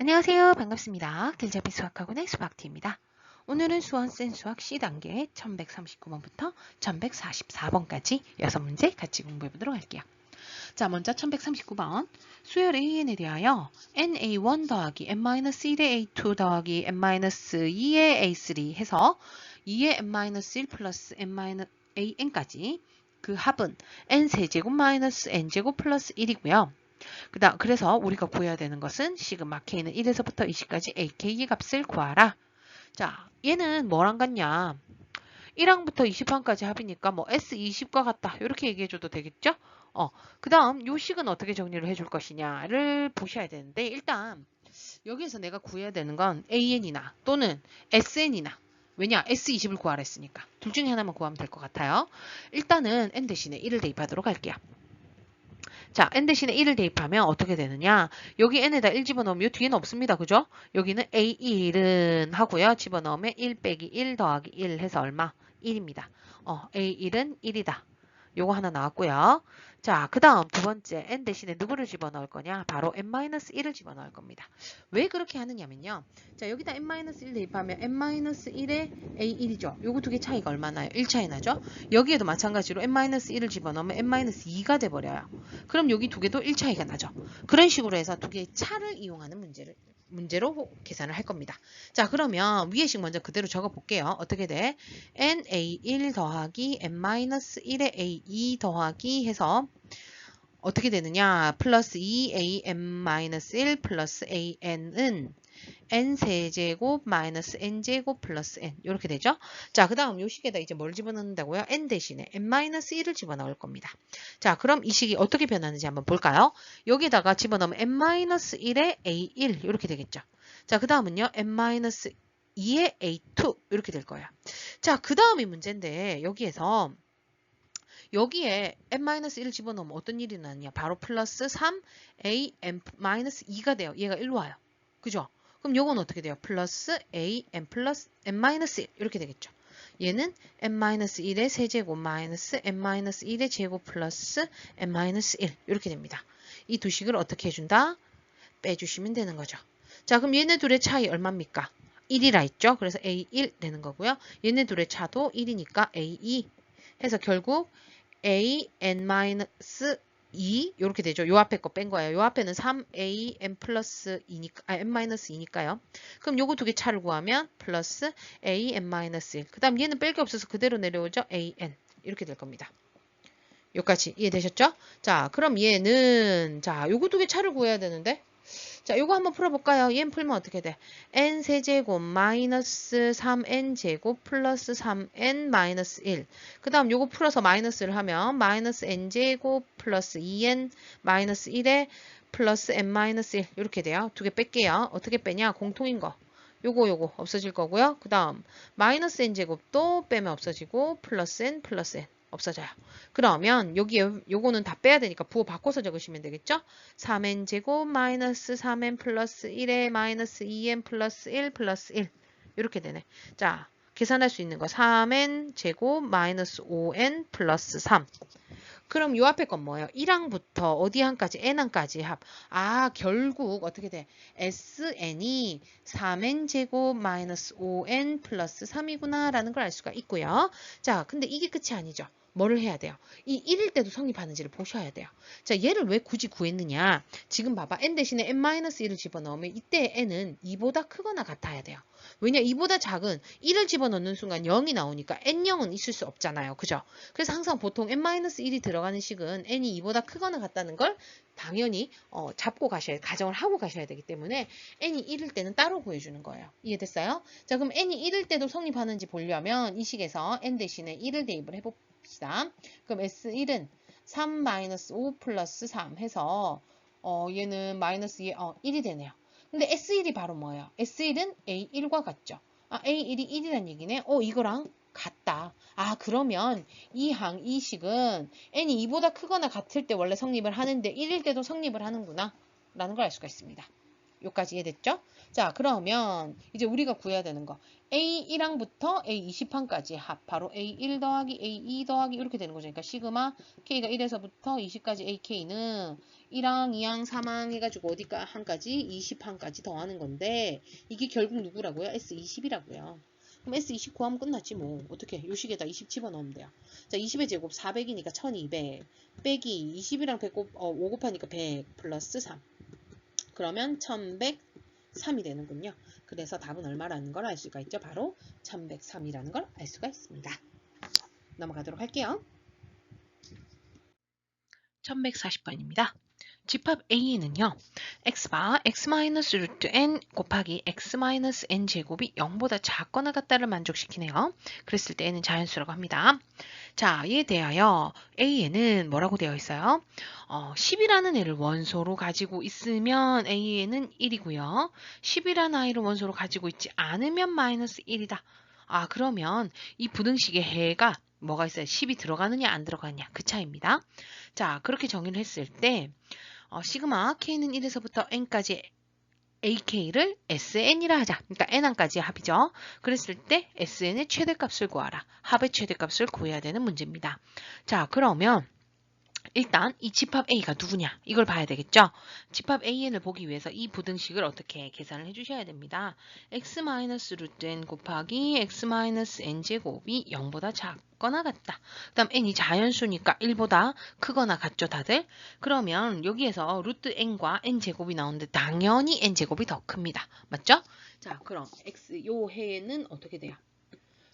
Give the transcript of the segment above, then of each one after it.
안녕하세요. 반갑습니다. 길잡이 수학학원의 수박티입니다. 오늘은 수원센 수학 C단계 1139번부터 1144번까지 6문제 같이 공부해 보도록 할게요. 자, 먼저 1139번 수열 AN에 대하여 NA1 더하기 N-1의 A2 더하기 N-2의 A3 해서 2의 N-1 플러스 N-AN까지 그 합은 N세제곱 마이너스 N제곱 플러스 1이고요. 그래서 우리가 구해야 되는 것은 시그마 K는 1에서부터 20까지 AK의 값을 구하라. 자, 얘는 뭐랑 같냐? 1항부터 20항까지 합이니까 뭐 S20과 같다. 이렇게 얘기해줘도 되겠죠? 그 다음 요 식은 어떻게 정리를 해줄 것이냐를 보셔야 되는데 일단 여기에서 내가 구해야 되는 건 AN이나 또는 SN이나 왜냐? S20을 구하라 했으니까 둘 중에 하나만 구하면 될 것 같아요. 일단은 N 대신에 1을 대입하도록 할게요. 자, n 대신에 1을 대입하면 어떻게 되느냐? 여기 n에다 1 집어넣으면 이 뒤에는 없습니다. 그죠? 여기는 A1은 하고요. 집어넣으면 1 빼기 1 더하기 1 해서 얼마? 1입니다. A1은 1이다. 요거 하나 나왔고요. 자, 그 다음 두 번째 n 대신에 누구를 집어넣을 거냐? 바로 n-1을 집어넣을 겁니다. 왜 그렇게 하느냐면요. 자, 여기다 n-1 대입하면 n-1에 a1이죠. 요거 두 개 차이가 얼마나요? 1 차이 나죠? 여기에도 마찬가지로 n-1을 집어넣으면 n-2가 돼버려요. 그럼 여기 두 개도 1 차이가 나죠. 그런 식으로 해서 두 개의 차를 이용하는 문제로 계산을 할 겁니다. 자, 그러면 위에식 먼저 그대로 적어 볼게요. 어떻게 돼? NA1 더하기 N-1의 A2 더하기 해서 어떻게 되느냐? 플러스 2AN-1 플러스 AN은 n세제곱 마이너스 n제곱 플러스 n 이렇게 되죠. 자, 그 다음 요 식에다 이제 뭘 집어넣는다고요? n 대신에 n-1을 집어넣을 겁니다. 자, 그럼 이 식이 어떻게 변하는지 한번 볼까요? 여기다가 집어넣으면 n-1의 a1 이렇게 되겠죠. 자, 그 다음은요. n-2의 a2 이렇게 될 거예요. 자, 그 다음이 문제인데 여기에서 여기에 n-1을 집어넣으면 어떤 일이 나느냐? 바로 플러스 3an-2가 돼요. 얘가 1로 와요. 그죠? 그럼 요건 어떻게 돼요? 플러스 an 플러스 n-1 이렇게 되겠죠. 얘는 n-1의 세제곱 마이너스 n-1의 제곱 플러스 n-1 이렇게 됩니다. 이 두 식을 어떻게 해준다? 빼주시면 되는 거죠. 자, 그럼 얘네 둘의 차이 얼마입니까? 1이라 했죠? 그래서 A1 되는 거고요. 얘네 둘의 차도 1이니까 A2 해서 결국 an-2 이렇게 되죠. 요 앞에 거 뺀 거예요. 요 앞에는 3an 플러스 2니까, n-2니까요. 그럼 요거 두 개 차를 구하면 플러스 an-1. 그 다음 얘는 뺄 게 없어서 그대로 내려오죠. an. 이렇게 될 겁니다. 요까지 이해되셨죠? 자, 그럼 얘는, 자, 요거 두 개 차를 구해야 되는데. 자, 요거 한번 풀어볼까요? 얘는 풀면 어떻게 돼? n 세제곱 마이너스 3n 제곱 플러스 3n 마이너스 1. 그 다음 요거 풀어서 마이너스를 하면 마이너스 n 제곱 플러스 2n 마이너스 1에 플러스 n 마이너스 1 이렇게 돼요. 두 개 뺄게요. 어떻게 빼냐? 공통인 거. 요거 없어질 거고요. 그 다음 마이너스 n 제곱도 빼면 없어지고 플러스 n 없어져요. 그러면 여기에 요거는 다 빼야 되니까 부호 바꿔서 적으시면 되겠죠? 3n 제곱 마이너스 3n 플러스 1에 마이너스 2n 플러스 1 플러스 1 이렇게 되네. 자, 계산할 수 있는 거 3n 제곱 마이너스 5n 플러스 3. 그럼 요 앞에 건 뭐예요? 1항부터 어디 항까지? n항까지 합. 아, 결국 어떻게 돼? sn이 3n 제곱 마이너스 5n 플러스 3이구나 라는 걸 알 수가 있고요. 자, 근데 이게 끝이 아니죠. 뭐를 해야 돼요? 이 1일 때도 성립하는지를 보셔야 돼요. 자, 얘를 왜 굳이 구했느냐? 지금 봐봐. n 대신에 n-1을 집어넣으면 이때 n은 2보다 크거나 같아야 돼요. 왜냐? 2보다 작은 1을 집어넣는 순간 0이 나오니까 n0은 있을 수 없잖아요. 그죠? 그래서 항상 보통 n-1이 들어가는 식은 n이 2보다 크거나 같다는 걸 당연히 잡고 가정을 하고 가셔야 되기 때문에 n이 1일 때는 따로 구해주는 거예요. 이해됐어요? 자, 그럼 n이 1일 때도 성립하는지 보려면 이 식에서 n 대신에 1을 대입을 해봅시다. 그럼 S1은 3-5 플러스 3 해서 얘는 마이너스 1이 되네요. 근데 S1이 바로 뭐예요? S1은 A1과 같죠? 아, A1이 1이란 얘기네. 이거랑 같다. 아, 그러면 이 식은 n이 2보다 크거나 같을 때 원래 성립을 하는데 1일 때도 성립을 하는구나. 라는 걸 알 수가 있습니다. 여기까지 이해됐죠? 자, 그러면 이제 우리가 구해야 되는 거. A1항부터 A20항까지 합. 바로 A1 더하기 A2 더하기 이렇게 되는 거죠. 그러니까 시그마 K가 1에서부터 20까지 AK는 1항, 2항, 3항 해가지고 어디까 항까지 20항까지 더하는 건데 이게 결국 누구라고요? S20이라고요. 그럼 S20 구하면 끝났지 뭐. 어떻게? 요 식에다 20 집어넣으면 돼요. 자, 20의 제곱 400이니까 1200 빼기 20이랑 100 5 곱하니까 100 플러스 3. 그러면 1103이 되는군요. 그래서 답은 얼마라는 걸 알 수가 있죠. 바로 1103이라는 걸 알 수가 있습니다. 넘어가도록 할게요. 1140번입니다. 집합 A는요. x바 x-n 곱하기 x-n 제곱이 0보다 작거나 같다를 만족시키네요. 그랬을 때 n은 자연수라고 합니다. 자, 이에 대하여 A에는 뭐라고 되어 있어요? 10이라는 애를 원소로 가지고 있으면 A에는 1이고요. 10이라는 아이를 원소로 가지고 있지 않으면 마이너스 1이다. 아, 그러면 이 부등식의 해가 뭐가 있어요? 10이 들어가느냐 안 들어가느냐 그 차이입니다. 자, 그렇게 정의를 했을 때 시그마 K는 1에서부터 N까지 AK를 SN이라 하자. 그러니까 N항까지의 합이죠. 그랬을 때 SN의 최대값을 구하라. 합의 최대값을 구해야 되는 문제입니다. 자, 그러면 일단 이 집합 A가 누구냐 이걸 봐야 되겠죠. 집합 AN을 보기 위해서 이 부등식을 어떻게 계산을 해주셔야 됩니다. x-n 곱하기 x-n 제곱이 0보다 작거나 같다. 그 다음 n이 자연수니까 1보다 크거나 같죠 다들. 그러면 여기에서 루트 n과 n 제곱이 나오는데 당연히 n 제곱이 더 큽니다. 맞죠? 자, 그럼 x 요 해에는 어떻게 돼요?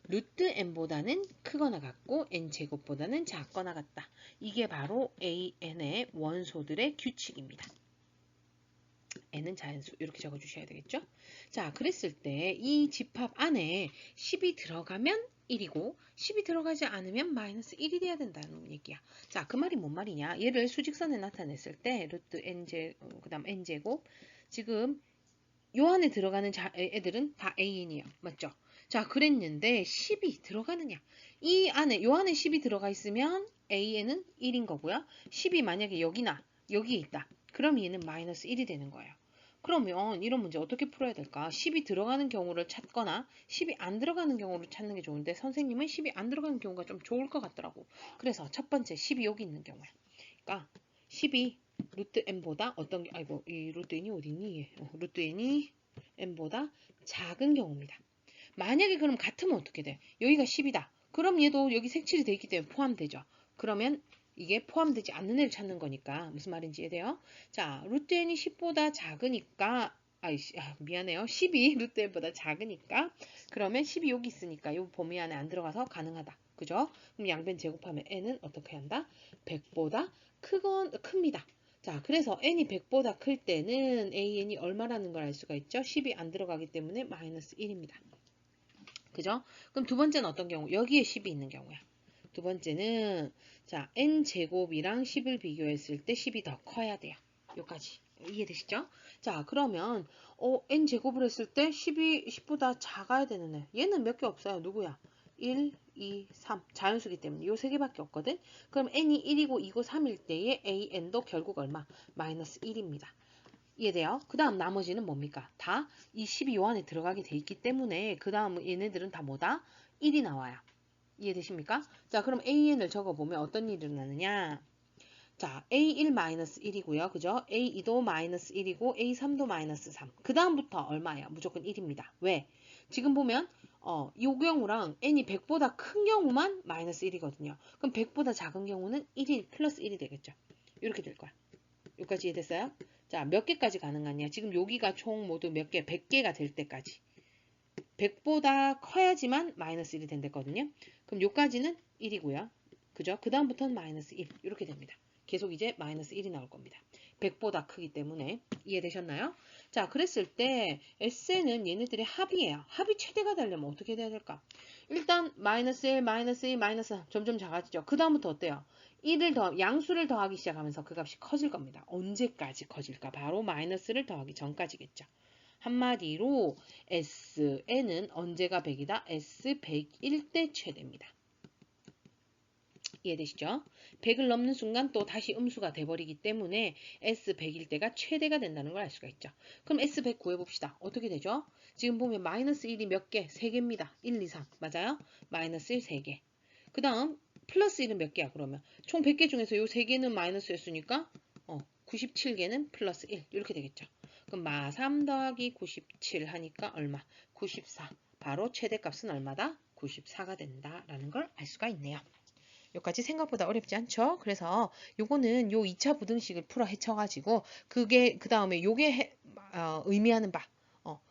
루트 n보다는 크거나 같고 n제곱보다는 작거나 같다. 이게 바로 AN의 원소들의 규칙입니다. n은 자연수 이렇게 적어주셔야 되겠죠? 자, 그랬을 때 이 집합 안에 10이 들어가면 1이고 10이 들어가지 않으면 마이너스 1이 돼야 된다는 얘기야. 자, 그 말이 뭔 말이냐? 얘를 수직선에 나타냈을 때 루트 그 다음 n제곱 지금 요 안에 들어가는 애들은 다 AN이에요. 맞죠? 자, 그랬는데 10이 들어가느냐? 이 안에 요 안에 10이 들어가 있으면 AN은 1인 거고요. 10이 만약에 여기나 여기에 있다. 그럼 얘는 마이너스 1이 되는 거예요. 그러면 이런 문제 어떻게 풀어야 될까? 10이 들어가는 경우를 찾거나 10이 안 들어가는 경우를 찾는 게 좋은데 선생님은 10이 안 들어가는 경우가 좀 좋을 것 같더라고. 그래서 첫 번째 10이 여기 있는 경우야. 그러니까 10이 루트 n보다 어떤 게 아이고 이 루트 n이 어디 있니? 루트 n이 n보다 작은 경우입니다. 만약에 그럼 같으면 어떻게 돼? 여기가 10이다. 그럼 얘도 여기 색칠이 되어 있기 때문에 포함되죠. 그러면 이게 포함되지 않는 애를 찾는 거니까 무슨 말인지 이해돼요? 자, 루트 n이 10보다 작으니까 미안해요. 10이 루트 n보다 작으니까 그러면 10이 여기 있으니까 이 범위 안에 안 들어가서 가능하다. 그죠? 그럼 양변 제곱하면 n은 어떻게 한다? 100보다 큽니다. 자, 그래서 n이 100보다 클 때는 an이 얼마라는 걸 알 수가 있죠? 10이 안 들어가기 때문에 마이너스 1입니다. 그죠? 그럼 두 번째는 어떤 경우? 여기에 10이 있는 경우야. 두 번째는 자 n제곱이랑 10을 비교했을 때 10이 더 커야 돼요. 여기까지 이해되시죠? 자, 그러면 n제곱을 했을 때 10이 10보다 작아야 되는 애. 얘는 몇 개 없어요. 누구야? 1, 2, 3. 자연수기 때문에 요 세 개밖에 없거든. 그럼 n이 1이고 2고 3일 때에 an도 결국 얼마? 마이너스 1입니다. 이해돼요? 그 다음 나머지는 뭡니까? 다 이 12요 안에 들어가게 돼 있기 때문에 그 다음 얘네들은 다 뭐다? 1이 나와요. 이해되십니까? 자, 그럼 AN을 적어보면 어떤 일이 일어나느냐? 자, A1-1이고요. 그죠? A2도 마이너스 1이고 A3도 마이너스 3. 그 다음부터 얼마예요? 무조건 1입니다. 왜? 지금 보면 이 경우랑 n이 100보다 큰 경우만 마이너스 1이거든요. 그럼 100보다 작은 경우는 1이 플러스 1이 되겠죠. 이렇게 될 거야. 여기까지 이해됐어요? 자, 몇 개까지 가능하냐? 지금 여기가 총 모두 몇 개? 100개가 될 때까지. 100보다 커야지만 마이너스 1이 된댔거든요. 그럼 여기까지는 1이고요. 그죠? 그 다음부터는 마이너스 1. 이렇게 됩니다. 계속 이제 마이너스 1이 나올 겁니다. 100보다 크기 때문에. 이해되셨나요? 자, 그랬을 때 S는 얘네들의 합이에요. 합이 최대가 되려면 어떻게 돼야 될까? 일단 마이너스 1, 마이너스 2, 마이너스 3 점점 작아지죠. 그 다음부터 어때요? 1을 양수를 더하기 시작하면서 그 값이 커질 겁니다. 언제까지 커질까? 바로 마이너스를 더하기 전까지겠죠. 한마디로 Sn은 언제가 100이다? S 100일 때 최대입니다. 이해되시죠? 100을 넘는 순간 또 다시 음수가 돼버리기 때문에 S100일 때가 최대가 된다는 걸 알 수가 있죠. 그럼 S100 구해봅시다. 어떻게 되죠? 지금 보면 마이너스 1이 몇 개? 3개입니다. 1, 2, 3. 맞아요? 마이너스 1, 3개. 그 다음 플러스 1은 몇 개야 그러면? 총 100개 중에서 요 3개는 마이너스였으니까 97개는 플러스 1 이렇게 되겠죠. 그럼 마3 더하기 97 하니까 얼마? 94. 바로 최대값은 얼마다? 94가 된다라는 걸 알 수가 있네요. 여기까지 생각보다 어렵지 않죠? 그래서 요거는 요 2차 부등식을 풀어 헤쳐가지고 그게 그 다음에 요게 의미하는 바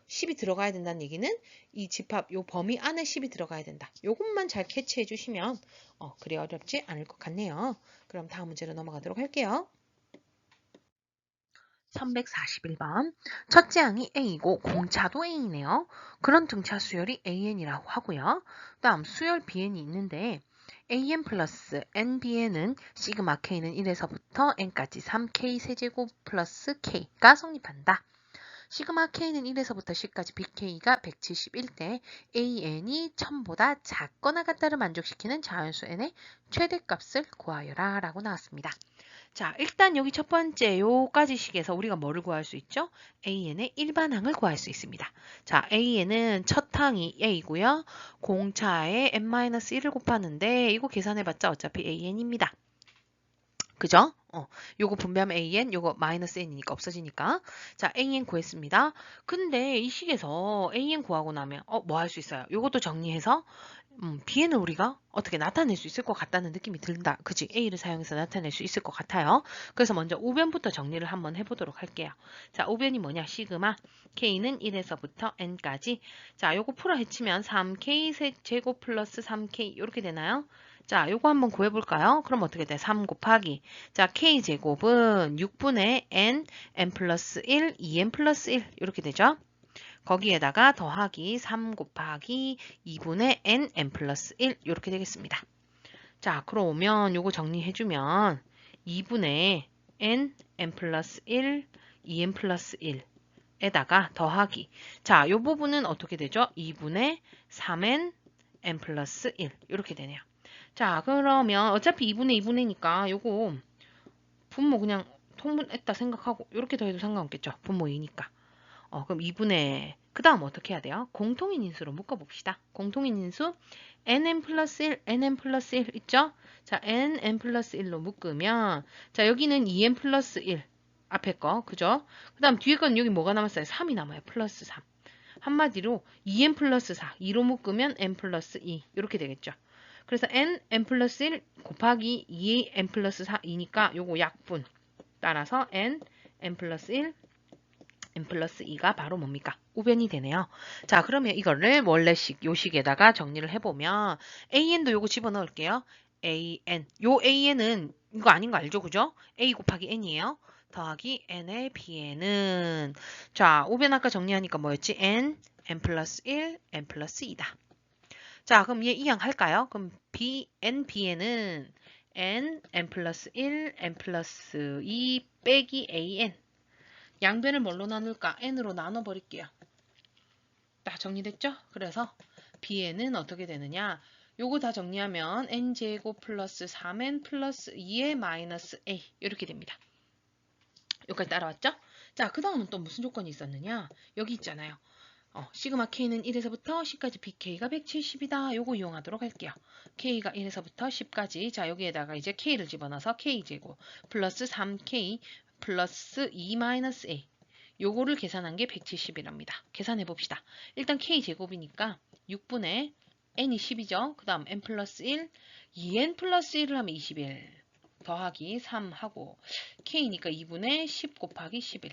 10이 들어가야 된다는 얘기는 이 집합 요 범위 안에 10이 들어가야 된다. 요것만 잘 캐치해 주시면 그리 어렵지 않을 것 같네요. 그럼 다음 문제로 넘어가도록 할게요. 341번. 첫째 항이 A이고 공차도 A이네요. 그런 등차 수열이 AN이라고 하고요. 다음 수열 BN이 있는데 AN 플러스 NBN은 시그마 K는 1에서부터 N까지 3K 세제곱 플러스 K가 성립한다. 시그마 K는 1에서부터 10까지 BK가 171 때 AN이 1000보다 작거나 같다를 만족시키는 자연수 N의 최대값을 구하여라 라고 나왔습니다. 자, 일단 여기 첫 번째 요까지 식에서 우리가 뭐를 구할 수 있죠? AN의 일반항을 구할 수 있습니다. 자, AN은 첫 항이 A고요. 공차에 n-1을 곱하는데 이거 계산해봤자 어차피 AN입니다. 그죠? 요거 분배하면 AN, 요거 마이너스 N이니까 없어지니까. 자, AN 구했습니다. 근데 이 식에서 AN 구하고 나면 뭐 할 수 있어요? 요것도 정리해서 B에는 우리가 어떻게 나타낼 수 있을 것 같다는 느낌이 든다. 그치? A를 사용해서 나타낼 수 있을 것 같아요. 그래서 먼저 우변부터 정리를 한번 해보도록 할게요. 자, 우변이 뭐냐? 시그마 K는 1에서부터 N까지. 자, 요거 풀어 헤치면 3K 제곱 플러스 3K 이렇게 되나요? 자, 요거 한번 구해볼까요? 그럼 어떻게 돼? 3 곱하기. 자, K제곱은 6분의 N 플러스 1, 2N 플러스 1 이렇게 되죠? 거기에다가 더하기 3 곱하기 2분의 N 플러스 1 이렇게 되겠습니다. 자, 그러면 요거 정리해주면 2분의 N 플러스 1, 2N 플러스 1에다가 더하기. 자, 요 부분은 어떻게 되죠? 2분의 3N 플러스 1 이렇게 되네요. 자, 그러면 어차피 2분의 2분의니까 요거 분모 그냥 통분했다 생각하고 이렇게 더해도 상관없겠죠. 분모 2니까. 그럼 2분의 그 다음 어떻게 해야 돼요? 공통인 인수로 묶어봅시다. 공통인 인수 nn 플러스 1, nn 플러스 1 있죠? 자, nn 플러스 1로 묶으면 자, 여기는 2n 플러스 1 앞에 거, 그죠? 그 다음 뒤에 건 여기 뭐가 남았어요? 3이 남아요. 플러스 3. 한마디로 2n 플러스 4, 2로 묶으면 n 플러스 2 이렇게 되겠죠. 그래서 n 플러스 1 곱하기 2n 플러스 4, 2니까 요거 약분. 따라서 n 플러스 1, n 플러스 2가 바로 뭡니까? 우변이 되네요. 자, 그러면 이거를 원래식, 요식에다가 정리를 해보면 an도 요거 집어넣을게요. an. 요 an은 이거 아닌 거 알죠? 그죠? a 곱하기 n이에요. 더하기 n의 bn은 자, 우변 아까 정리하니까 뭐였지? n 플러스 1, n 플러스 2다. 자, 그럼 얘 이항 할까요? 그럼 bn은 n 플러스 1, n 플러스 2 빼기 an. 양변을 뭘로 나눌까? n으로 나눠버릴게요. 다 정리됐죠? 그래서 bn은 어떻게 되느냐? 요거 다 정리하면 n제곱 플러스 3n 플러스 2의 마이너스 a 이렇게 됩니다. 여기까지 따라왔죠? 자, 그 다음은 또 무슨 조건이 있었느냐? 여기 있잖아요. 시그마 K는 1에서부터 10까지 BK가 170이다. 요거 이용하도록 할게요. K가 1에서부터 10까지. 자, 여기에다가 이제 K를 집어넣어서 K제곱 플러스 3K 플러스 2 마이너스 A. 요거를 계산한 게 170이랍니다. 계산해 봅시다. 일단 K제곱이니까 6분의 N이 10이죠. 그 다음 N 플러스 1, 2N 플러스 1을 하면 21. 더하기 3 하고 K니까 2분의 10 곱하기 11.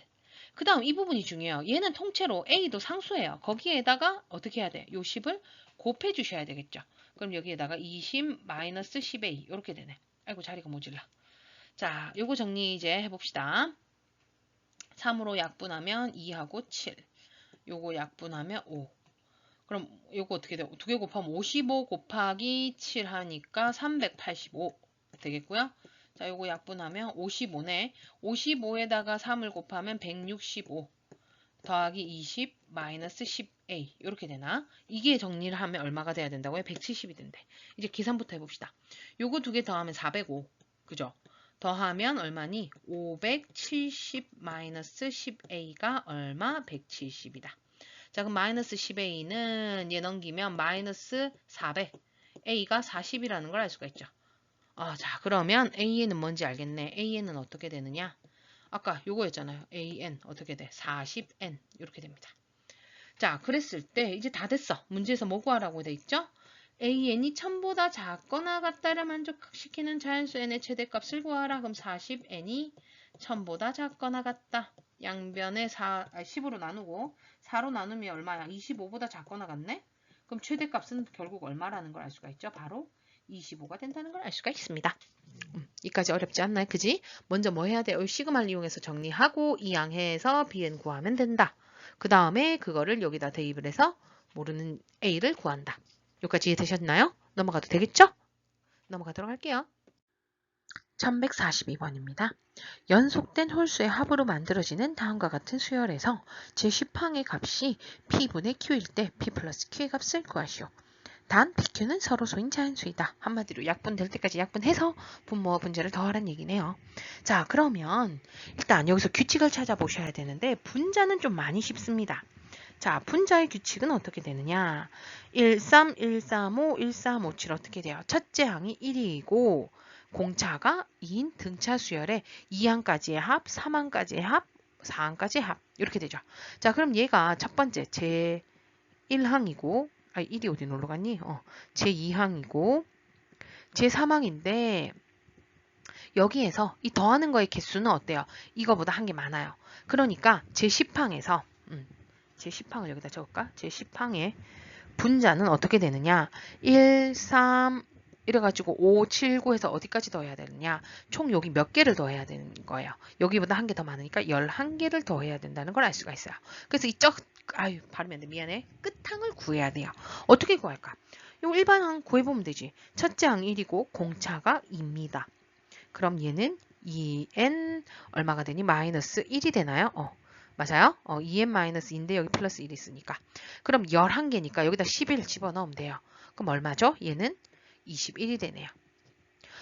그 다음 이 부분이 중요해요. 얘는 통째로 A도 상수예요. 거기에다가 어떻게 해야 돼? 요 10을 곱해 주셔야 되겠죠. 그럼 여기에다가 20 마이너스 10A 이렇게 되네. 아이고 자리가 모질라. 자, 요거 정리 이제 해봅시다. 3으로 약분하면 2하고 7. 요거 약분하면 5. 그럼 요거 어떻게 돼요? 2개 곱하면 55 곱하기 7 하니까 385 되겠고요. 자, 요거 약분하면 55네. 55에다가 3을 곱하면 165. 더하기 20 마이너스 10a 이렇게 되나? 이게 정리를 하면 얼마가 돼야 된다고요? 170이 된대. 이제 계산부터 해봅시다. 요거 두 개 더하면 405. 그죠? 더하면 얼마니? 570 마이너스 10a가 얼마? 170이다. 자, 그럼 마이너스 10a는 얘 넘기면 마이너스 400. a가 40이라는 걸 알 수가 있죠. 자, 그러면 an은 뭔지 알겠네. an은 어떻게 되느냐? 아까 요거였잖아요. an 어떻게 돼? 40n 이렇게 됩니다. 자, 그랬을 때 이제 다 됐어. 문제에서 뭐 구하라고 돼 있죠? an이 1000보다 작거나 같다를 만족시키는 자연수 n의 최대값을 구하라. 그럼 40n이 1000보다 작거나 같다. 양변에 10으로 나누고 4로 나누면 얼마야? 25보다 작거나 같네? 그럼 최대값은 결국 얼마라는 걸 알 수가 있죠? 바로 25가 된다는 걸 알 수가 있습니다. 이까지 어렵지 않나요? 그지? 먼저 뭐 해야 돼요? 시그마를 이용해서 정리하고 이 양해에서 bn 구하면 된다. 그 다음에 그거를 여기다 대입을 해서 모르는 a를 구한다. 여기까지 이해되셨나요? 넘어가도 되겠죠? 넘어가도록 할게요. 1142번입니다. 연속된 홀수의 합으로 만들어지는 다음과 같은 수열에서 제10항의 값이 p분의 q일 때 p 플러스 q의 값을 구하시오. 단 PQ는 서로 소인 자연수이다. 한마디로 약분될 때까지 약분해서 분모와 분자를 더하란 얘기네요. 자, 그러면 일단 여기서 규칙을 찾아보셔야 되는데 분자는 좀 많이 쉽습니다. 자, 분자의 규칙은 어떻게 되느냐? 1, 3, 1, 3, 5, 1, 3, 5, 7 어떻게 돼요? 첫째 항이 1이고 공차가 2인 등차 수열에 2항까지의 합, 3항까지의 합, 4항까지의 합 이렇게 되죠. 자, 그럼 얘가 첫 번째 제 1항이고 1이 어디 놀러 갔니? 제2항이고 제3항인데 여기에서 이 더하는 거의 개수는 어때요? 이거보다 한 개 많아요. 그러니까 제10항에서 제10항을 여기다 적을까? 제10항의 분자는 어떻게 되느냐? 1, 3 이래가지고 5, 7, 9 해서 어디까지 더해야 되느냐? 총 여기 몇 개를 더해야 되는 거예요. 여기보다 한 개 더 많으니까 11개를 더해야 된다는 걸 알 수가 있어요. 그래서 발음이 안 돼. 미안해. 끝항을 구해야 돼요. 어떻게 구할까? 요 일반항 구해보면 되지. 첫째 항 1이고 공차가 2입니다. 그럼 얘는 2n 얼마가 되니? 마이너스 1이 되나요? 맞아요? 2n 마이너스 2인데 여기 플러스 1이 있으니까. 그럼 11개니까 여기다 11 집어넣으면 돼요. 그럼 얼마죠? 얘는 21이 되네요.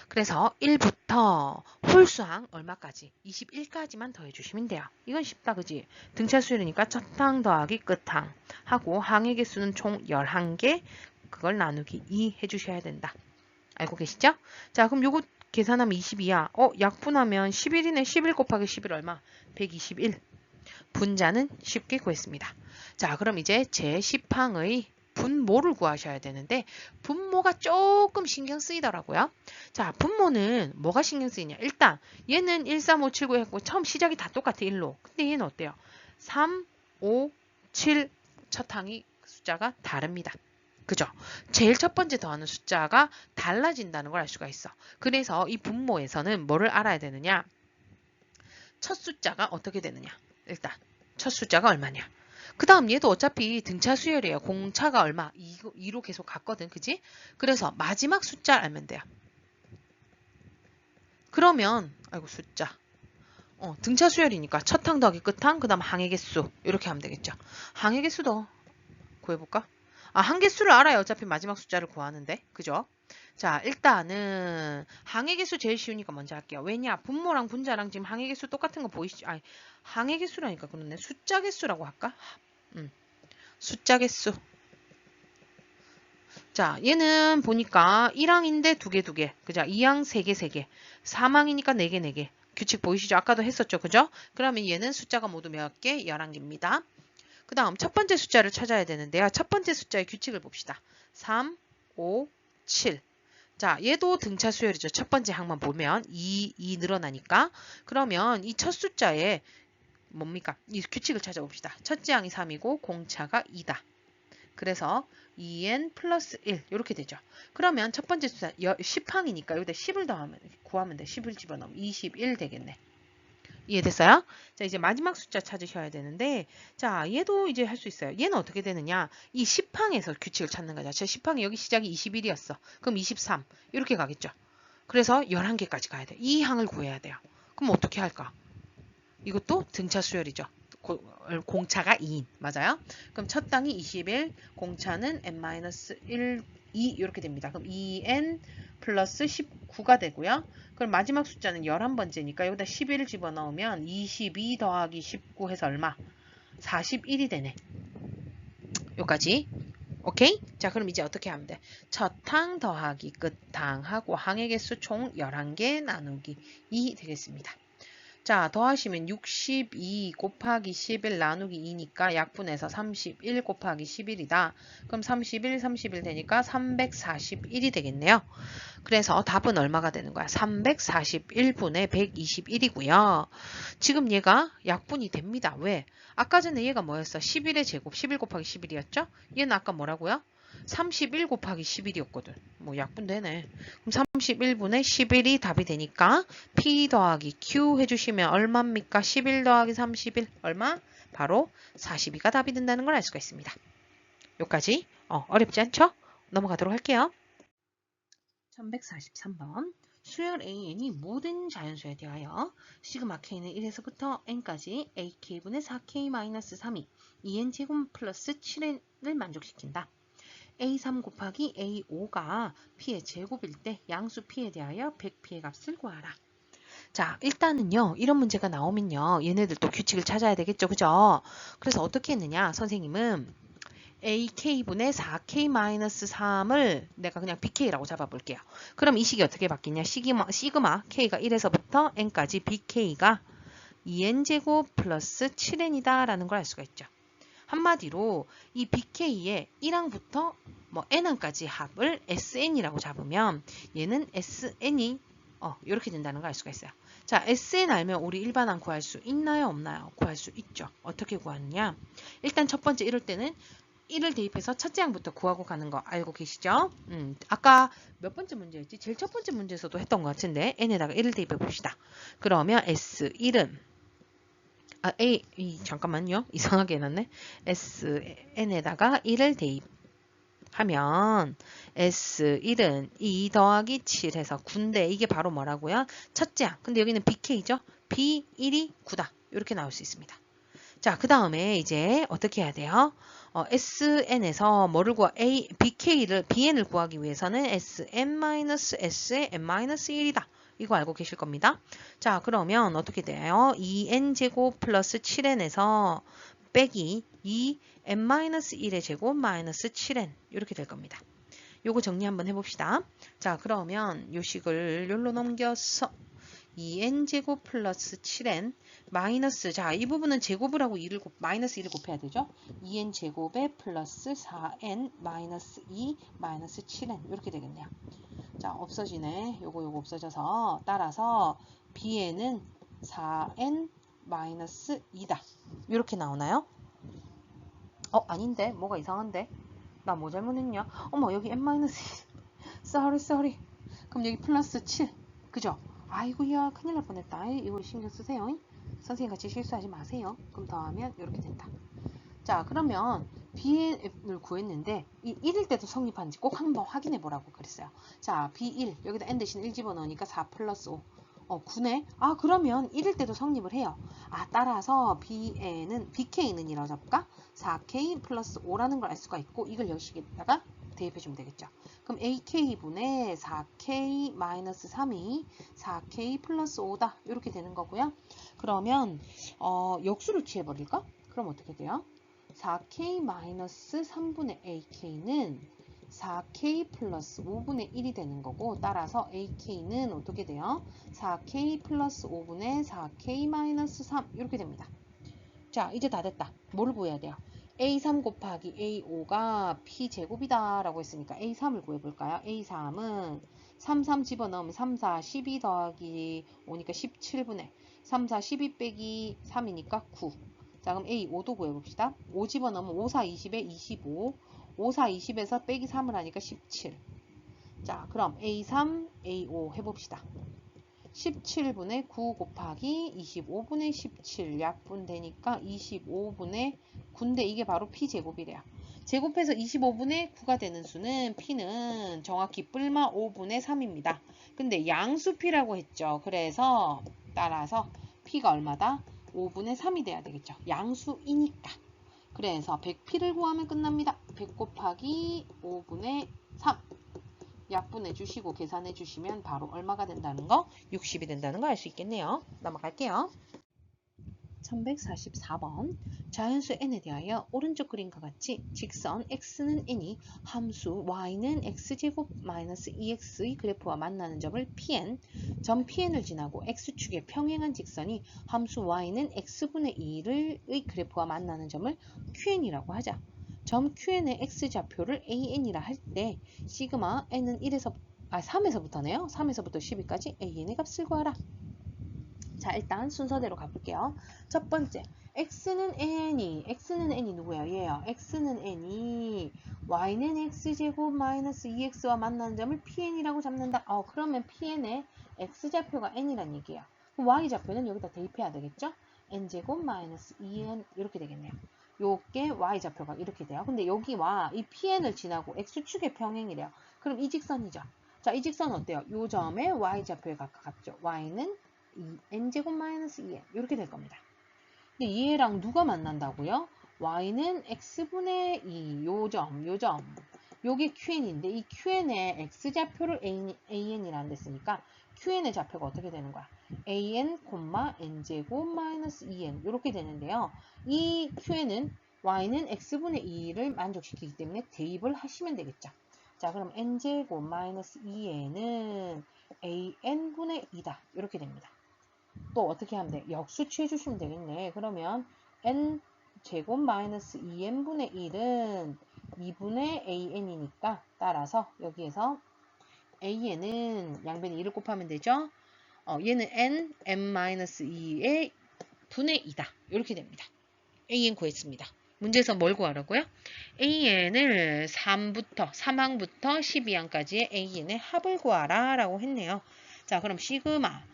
그래서 1부터 홀수항 얼마까지? 21까지만 더해주시면 돼요. 이건 쉽다, 그지? 등차 수열이니까 첫항 더하기 끝항 하고 항의 개수는 총 11개, 그걸 나누기 2 해주셔야 된다. 알고 계시죠? 자, 그럼 요거 계산하면 22야. 약분하면 11이네. 11 곱하기 11 얼마? 121. 분자는 쉽게 구했습니다. 자, 그럼 이제 제10항의 분모를 구하셔야 되는데 분모가 조금 신경 쓰이더라고요. 자, 분모는 뭐가 신경 쓰이냐? 일단 얘는 1, 3, 5, 7, 9 했고 처음 시작이 다 똑같아 1로. 근데 얘는 어때요? 3, 5, 7 첫 항이 숫자가 다릅니다. 그죠? 제일 첫 번째 더하는 숫자가 달라진다는 걸 알 수가 있어. 그래서 이 분모에서는 뭐를 알아야 되느냐? 첫 숫자가 어떻게 되느냐? 일단 첫 숫자가 얼마냐? 그 다음 얘도 어차피 등차 수열이에요. 공차가 얼마? 2로 계속 갔거든. 그지? 그래서 마지막 숫자 알면 돼요. 그러면 아이고 숫자. 등차 수열이니까 첫 항 더하기 끝 항, 그 다음 항의 개수 이렇게 하면 되겠죠. 항의 개수도 구해볼까? 항 개수를 알아요. 어차피 마지막 숫자를 구하는데. 그죠? 자, 일단은 항의 개수 제일 쉬우니까 먼저 할게요. 왜냐? 분모랑 분자랑 지금 항의 개수 똑같은 거 보이시죠? 아니, 항의 개수라니까 그러네. 숫자 개수라고 할까? 숫자 개수. 자, 얘는 보니까 1항인데 2개, 2개. 그죠? 2항 3개, 3개. 3항이니까 4개, 4개. 규칙 보이시죠? 아까도 했었죠. 그죠? 그러면 얘는 숫자가 모두 몇 개? 11개입니다. 그 다음 첫 번째 숫자를 찾아야 되는데요. 첫 번째 숫자의 규칙을 봅시다. 3, 5, 7. 자, 얘도 등차 수열이죠. 첫 번째 항만 보면 2 늘어나니까. 그러면 이 첫 숫자에 뭡니까? 이 규칙을 찾아봅시다. 첫째 항이 3이고 공차가 2다. 그래서 2n 플러스 1 이렇게 되죠. 그러면 첫 번째 숫자 10항이니까 여기다 10을 더하면 구하면 돼. 10을 집어넣으면 21 되겠네. 이해됐어요? 자, 이제 마지막 숫자 찾으셔야 되는데, 자, 얘도 이제 할 수 있어요. 얘는 어떻게 되느냐? 이 10항에서 규칙을 찾는 거죠. 제 10항이 여기 시작이 21이었어. 그럼 23. 이렇게 가겠죠. 그래서 11개까지 가야 돼. 이 항을 구해야 돼요. 그럼 어떻게 할까? 이것도 등차 수열이죠. 공차가 2인. 맞아요? 그럼 첫 땅이 21, 공차는 n-1, 2 이렇게 됩니다. 그럼 2n 플러스 19가 되고요. 그럼 마지막 숫자는 11번째니까 여기다 11을 집어넣으면 22 더하기 19 해서 얼마? 41이 되네. 여기까지. 오케이? 자, 그럼 이제 어떻게 하면 돼? 첫 항 더하기 끝항 하고 항의 개수 총 11개 나누기 2 되겠습니다. 자, 더하시면 62 곱하기 11 나누기 2니까 약분해서 31 곱하기 11이다. 그럼 31 되니까 341이 되겠네요. 그래서 답은 얼마가 되는 거야? 341분의 121이고요. 지금 얘가 약분이 됩니다. 왜? 아까 전에 얘가 뭐였어? 11의 제곱, 11 곱하기 11이었죠? 얘는 아까 뭐라고요? 31 곱하기 11이었거든. 뭐 약분되네. 그럼 31분의 11이 답이 되니까 P 더하기 Q 해주시면 얼마입니까? 11 더하기 31 얼마? 바로 42가 답이 된다는 걸 알 수가 있습니다. 여기까지 어렵지 않죠? 넘어가도록 할게요. 1143번 수열 AN이 모든 자연수에 대하여 시그마 K는 1에서부터 N까지 AK분의 4K-3이 2N제곱 플러스 7N을 만족시킨다. A3 곱하기 A5가 P의 제곱일 때 양수 P에 대하여 100P의 값을 구하라. 자, 일단은요, 이런 문제가 나오면요, 얘네들도 규칙을 찾아야 되겠죠, 그죠? 그래서 어떻게 했느냐, 선생님은 AK분의 4K-3을 내가 그냥 BK라고 잡아볼게요. 그럼 이 식이 어떻게 바뀌냐, 시그마 K가 1에서부터 N까지 BK가 2N제곱 플러스 7N이다 라는 걸 알 수가 있죠. 한마디로 이 BK의 1항부터 뭐 N항까지 합을 SN이라고 잡으면 얘는 SN이 이렇게 된다는 걸 알 수가 있어요. 자, SN 알면 우리 일반항 구할 수 있나요? 없나요? 구할 수 있죠. 어떻게 구하느냐? 일단 첫 번째 이럴 때는 1을 대입해서 첫째 항부터 구하고 가는 거 알고 계시죠? 아까 몇 번째 문제였지? 제일 첫 번째 문제에서도 했던 것 같은데 N에다가 1을 대입해 봅시다. 그러면 S1은 잠깐만요. 이상하게 해놨네. SN에다가 1을 대입하면 S1은 2 더하기 7 해서 9인데 이게 바로 뭐라고요? 첫째 항. 근데 여기는 BK죠? B1이 9다. 이렇게 나올 수 있습니다. 자, 그 다음에 이제 어떻게 해야 돼요? SN에서 뭐를 BN을 구하기 위해서는 SN-S의 n-1이다. 이거 알고 계실 겁니다. 자, 그러면 어떻게 돼요? 2n제곱 플러스 7n에서 빼기 2n-1의 제곱 마이너스 7n 이렇게 될 겁니다. 요거 정리 한번 해봅시다. 자, 그러면 요 식을 요로 넘겨서 2n제곱 플러스 7n 마이너스, 자, 이 부분은 제곱을 하고 마이너스 1을 곱해야 되죠. 2n제곱에 플러스 4n 마이너스 2 마이너스 7n 이렇게 되겠네요. 자, 없어지네. 요거 없어져서 따라서 bn은 4n 마이너스 2다. 이렇게 나오나요? 아닌데? 뭐가 이상한데? 나 뭐 잘못했냐? 어머, 여기 n 마이너스 2. sorry. 그럼 여기 플러스 7. 그죠? 아이고야, 큰일 날 뻔했다. 이거 신경 쓰세요. 선생님 같이 실수하지 마세요. 그럼 더하면 이렇게 된다. 자, 그러면 Bn을 구했는데 이 1일 때도 성립하는지 꼭 한번 확인해 보라고 그랬어요. 자, B1 여기다 N 대신 1 집어넣으니까 4 플러스 5. 9네. 그러면 1일 때도 성립을 해요. 따라서 BK는 이라고 잡을까? 4K 플러스 5라는 걸 알 수가 있고 이걸 여기다가 대입해주면 되겠죠. 그럼 AK분의 4K 마이너스 3이 4K 플러스 5다. 이렇게 되는 거고요. 그러면 역수를 취해버릴까? 그럼 어떻게 돼요? 4K 마이너스 3분의 AK는 4K 플러스 5분의 1이 되는 거고 따라서 AK는 어떻게 돼요? 4K 플러스 5분의 4K 마이너스 3 이렇게 됩니다. 자, 이제 다 됐다. 뭐를 구해야 돼요? A3 곱하기 A5가 P제곱이다 라고 했으니까 A3을 구해볼까요? A3은 3 집어넣으면 3, 4, 12 더하기 5니까 17분의 3, 4, 12 빼기 3이니까 9. 자, 그럼 A5도 구해봅시다. 5 집어넣으면 5, 4, 20에 25. 5, 4, 20에서 빼기 3을 하니까 17. 자, 그럼 A3, A5 해봅시다. 17분의 9 곱하기 25분의 17 약분되니까 25분의 9인데 이게 바로 P제곱이래요. 제곱해서 25분의 9가 되는 수는 P는 정확히 뿔마 5분의 3입니다. 근데 양수 P라고 했죠. 그래서 따라서 P가 얼마다? 5분의 3이 돼야 되겠죠. 양수이니까. 그래서 100p를 구하면 끝납니다. 100 곱하기 5분의 3. 약분해 주시고 계산해 주시면 바로 얼마가 된다는 거? 60이 된다는 거 알 수 있겠네요. 넘어갈게요. 1144번 자연수 n에 대하여 오른쪽 그림과 같이 직선 x는 n이 함수 y는 x제곱 마이너스 2x의 그래프와 만나는 점을 pn, 점 pn을 지나고 x축에 평행한 직선이 함수 y는 x분의 2의 그래프와 만나는 점을 qn이라고 하자. 점 qn의 x좌표를 an이라 할 때 시그마 n은 3에서부터네요. 3에서부터 12까지 an의 값을 구하라. 자, 일단 순서대로 가볼게요. 첫 번째, x는 n이 누구예요? 얘요. x는 n이 y는 x제곱 마이너스 2x와 만나는 점을 pn이라고 잡는다. 그러면 pn의 x좌표가 n이란 얘기예요. 그럼 y좌표는 여기다 대입해야 되겠죠? n제곱 마이너스 2n 이렇게 되겠네요. 요게 y좌표가 이렇게 돼요. 근데 여기와 이 pn을 지나고 x축의 평행이래요. 그럼 이 직선이죠. 자, 이 직선 어때요? 요 점에 y좌표에 가깝죠. y는 n제곱 마이너스 2n 이렇게 될 겁니다. 근데 얘랑 누가 만난다고요? y는 x분의 2 요점 요게 qn인데 이 qn의 x좌표를 an이라는 데 쓰니까 qn의 좌표가 어떻게 되는 거야? an, n제곱 마이너스 2n 이렇게 되는데요. 이 qn은 y는 x분의 2를 만족시키기 때문에 대입을 하시면 되겠죠. 자, 그럼 n제곱 마이너스 2n은 an분의 2다 이렇게 됩니다. 또 어떻게 하면 돼? 역수 취해주시면 되겠네. 그러면 n제곱 마이너스 2n분의 1은 2분의 an이니까 따라서 여기에서 an은 양변에 2를 곱하면 되죠. 얘는 n-2의 분의 2다. 이렇게 됩니다. an 구했습니다. 문제에서 뭘 구하라고요? an을 3항부터 12항까지의 an의 합을 구하라 라고 했네요. 자, 그럼 시그마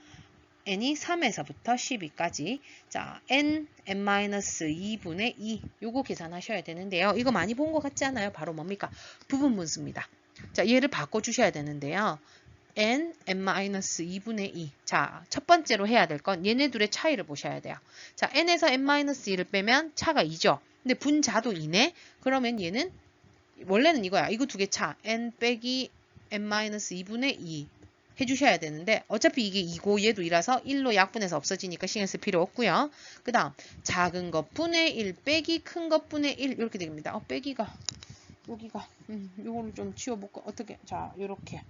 n이 3에서부터 12까지 자 n-2분의 2 요거 계산하셔야 되는데요. 이거 많이 본 것 같지 않아요? 바로 뭡니까? 부분분수입니다. 자, 얘를 바꿔주셔야 되는데요. n-2분의 2 자, 첫 번째로 해야 될 건 얘네 둘의 차이를 보셔야 돼요. 자, n에서 n-2를 빼면 차가 2죠. 근데 분자도 2네. 그러면 얘는 원래는 이거야. 이거 두 개 차 n 빼기 n-2분의 2 해주셔야 되는데 어차피 이게 2고 얘도 2라서 1로 약분해서 없어지니까 신경 쓸 필요 없고요. 그 다음 작은 것 분의 1 빼기 큰 것 분의 1 이렇게 됩니다. 빼기가 여기가 요거를 좀 치워볼까? 어떻게? 자, 요렇게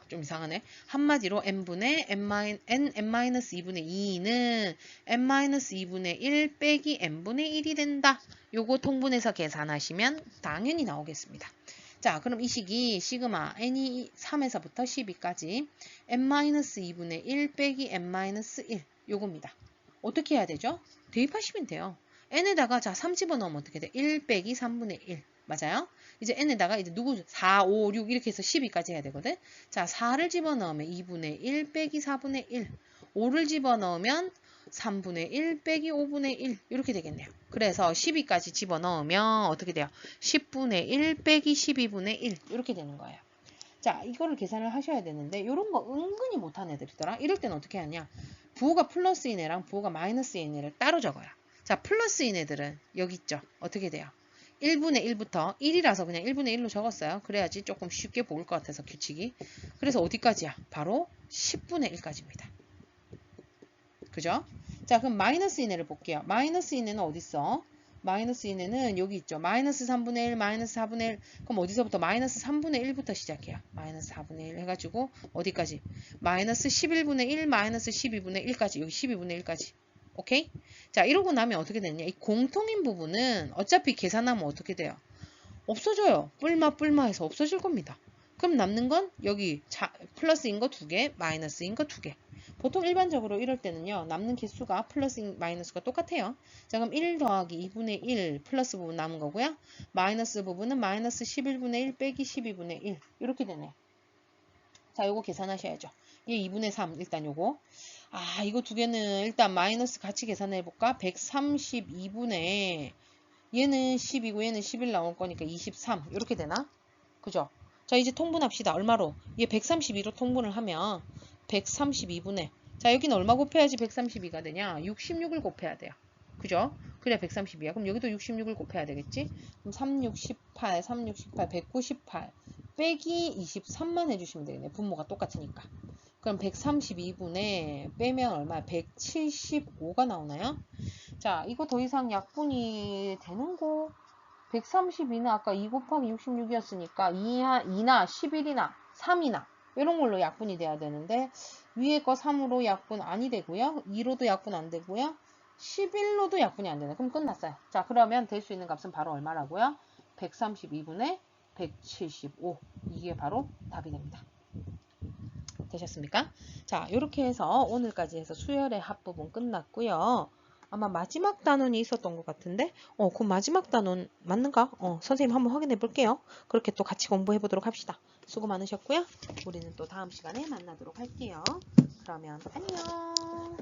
좀 이상하네. 한마디로 n분의 n-2분의 2는 n-2분의 1 빼기 n분의 1이 된다. 요거 통분해서 계산하시면 당연히 나오겠습니다. 자, 그럼 이 식이 시그마 n이 3에서부터 12까지 n-2분의 1 빼기 n-1 요겁니다. 어떻게 해야 되죠? 대입하시면 돼요. n에다가 자 3 집어넣으면 어떻게 돼? 1 빼기 3분의 1 맞아요? 이제 n에다가 이제 누구 4, 5, 6 이렇게 해서 12까지 해야 되거든. 자, 4를 집어넣으면 2분의 1 빼기 4분의 1 5를 집어넣으면 3분의 1 빼기 5분의 1 이렇게 되겠네요. 그래서 12까지 집어넣으면 어떻게 돼요? 10분의 1 빼기 12분의 1 이렇게 되는 거예요. 자, 이거를 계산을 하셔야 되는데 이런 거 은근히 못하는 애들이더라. 이럴 때는 어떻게 하냐? 부호가 플러스인 애랑 부호가 마이너스인 애를 따로 적어요. 자, 플러스인 애들은 여기 있죠. 어떻게 돼요? 1분의 1부터 1이라서 그냥 1분의 1로 적었어요. 그래야지 조금 쉽게 보일 것 같아서 규칙이. 그래서 어디까지야? 바로 10분의 1까지입니다. 그죠? 자, 그럼 마이너스 인해를 볼게요. 마이너스 인해는 어디 있어? 마이너스 인해는 여기 있죠. 마이너스 3분의 1, 마이너스 4분의 1. 그럼 어디서부터? 마이너스 3분의 1부터 시작해요. 마이너스 4분의 1 해가지고 어디까지? 마이너스 11분의 1, 마이너스 12분의 1까지. 여기 12분의 1까지. 오케이? 자, 이러고 나면 어떻게 되냐? 이 공통인 부분은 어차피 계산하면 어떻게 돼요? 없어져요. 뿔마 해서 없어질 겁니다. 그럼 남는 건 여기 플러스인 거 2개, 마이너스인 거 2개. 보통 일반적으로 이럴 때는요. 남는 개수가 플러스 마이너스가 똑같아요. 자, 그럼 1 더하기 2분의 1 플러스 부분 남은 거고요. 마이너스 부분은 마이너스 11분의 1 빼기 12분의 1 이렇게 되네요. 자, 요거 계산하셔야죠. 얘 2분의 3 일단 요거. 이거 두 개는 일단 마이너스 같이 계산해 볼까? 132분의 얘는 10이고 얘는 11 나올 거니까 23 이렇게 되나? 그죠? 자, 이제 통분합시다. 얼마로? 얘 132로 통분을 하면 132분의 자, 여기는 얼마 곱해야지 132가 되냐? 66을 곱해야 돼요. 그죠? 그래 132야. 그럼 여기도 66을 곱해야 되겠지? 그럼 3, 6, 18, 3, 6, 18, 198 빼기 23만 해주시면 되겠네. 분모가 똑같으니까. 그럼 132분에 빼면 얼마야? 175가 나오나요? 자, 이거 더 이상 약분이 되는 거? 132는 아까 2 곱하기 66이었으니까 2나 11이나 3이나 이런 걸로 약분이 돼야 되는데 위에 거 3으로 약분 아니 되고요. 2로도 약분 안 되고요. 11로도 약분이 안 되네. 그럼 끝났어요. 자, 그러면 될 수 있는 값은 바로 얼마라고요? 132분의 175. 이게 바로 답이 됩니다. 되셨습니까? 자, 이렇게 해서 오늘까지 해서 수열의 합부분 끝났고요. 아마 마지막 단원이 있었던 것 같은데 그 마지막 단원 맞는가? 선생님 한번 확인해 볼게요. 그렇게 또 같이 공부해 보도록 합시다. 수고 많으셨고요. 우리는 또 다음 시간에 만나도록 할게요. 그러면 안녕.